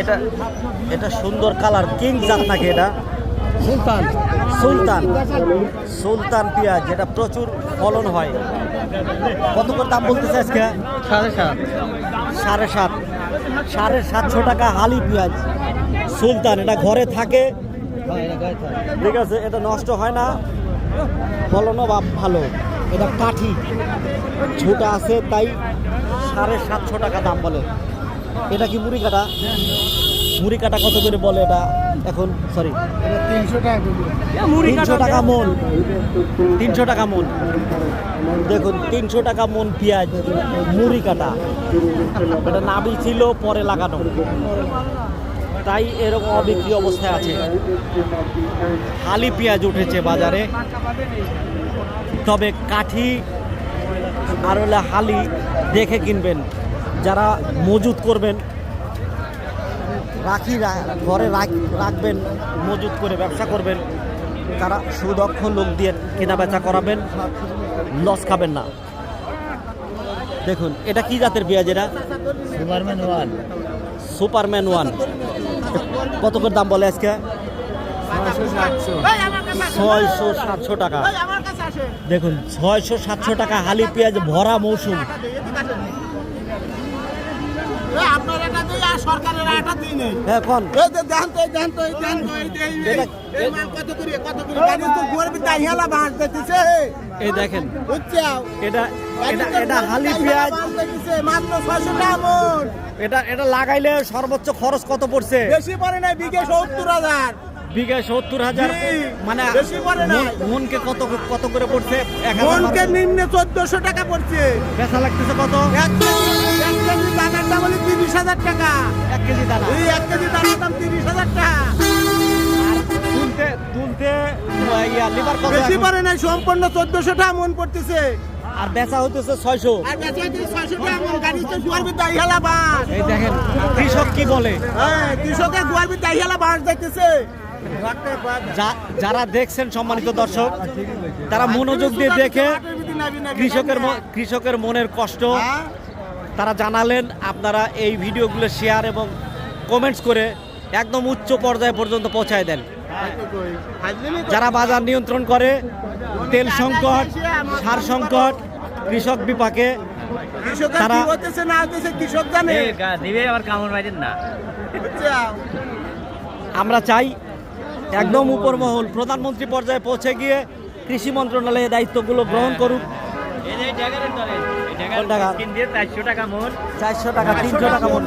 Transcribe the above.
এটা এটা সুন্দর কালার কিং জাত নাকি এটা সুলতান সুলতান সুলতান পেঁয়াজ যেটা প্রচুর ফলন হয়। কত করে দাম বলতেছে আজকে? 7.5 7.5 টাকা হালি পেঁয়াজ সুলতান। এটা ঘরে থাকে, ঠিক আছে, এটা নষ্ট হয় না, ফলনও ভালো। এটা কাঠি ছোটা আছে তাই 750 টাকা দাম বলে। এটা কি মুড়ি কাটা? মুড়ি কাটা কত করে বলে এটা এখন? সরি, 300 টাকা মন। 300 টাকা মন। দেখুন 300 টাকা মন পেঁয়াজ মুড়ি কাটা। এটা নাবি ছিল পরে লাগানো, তাই এরকম অবিক্রি অবস্থায় আছে। হালি পেঁয়াজ উঠেছে বাজারে, তবে কাঠি আর হলে হালি দেখে কিনবেন। যারা মজুত করবেন, ঘরে রাখবেন, মজুত করে ব্যবসা করবেন, তারা সুদক্ষ লোক দিয়ে কেনা বেচা করাবেন, লস খাবেন না। দেখুন এটা কি জাতের পেঁয়াজ? এটা সুপারম্যান ওয়ান। কত করে দাম বলে আজকে? 600-700 টাকা। দেখুন 600-700 টাকা হালি পেঁয়াজ ভরা মৌসুম। এই দেখেন এটা হালি পেঁয়াজ মাত্র 600 টাকা। এটা লাগাইলে সর্বোচ্চ খরচ কত পড়ছে? বেশি পড়ে না, বিঘে 70,000। বিঘা 70,000 মানে মনকে কত করে পড়ছে? মনকে নিম্নে 1400 টাকা পড়ছে। বেচা লাগতেছে কত? 1 কেজি দানার দাম হলো 30,000 টাকা। 1 কেজি দানা, এই 1 কেজি দানার দাম 30,000 টাকা। তুলতে লিভার কত? বেশি পড়ে না, সম্পূর্ণ 1400 টাকা মন পড়তেছে। আর বেচা হইতেছে 600। আর বেচা হইতেছে 600 টাকা মন। গাড়িতে জুয়ারবি দাইহালা বাস। এই দেখেন কৃষক কি বলে। হ্যাঁ, কৃষকের জুয়ারবি দাইহালা বাস যাইতেছে। যারা দেখছেন সম্মানিত দর্শক, তারা মনোযোগ দিয়ে দেখে কৃষকের মনের কষ্ট তারা জানালেন। আপনারা এই ভিডিওগুলো শেয়ার এবং কমেন্টস করে একদম উচ্চ পর্যায় পর্যন্ত পৌঁছায় দেন। যারা বাজার নিয়ন্ত্রণ করে, তেল সংকট, সার সংকট, কৃষক বিপাকে, তারা কৃষক জানে। আমরা চাই একদম উপর মহল প্রধানমন্ত্রী পর্যায়ে পৌঁছে গিয়ে কৃষি মন্ত্রণালয়ের দায়িত্বগুলো গ্রহণ করুক। 400 টাকা মন, 300 টাকা মন।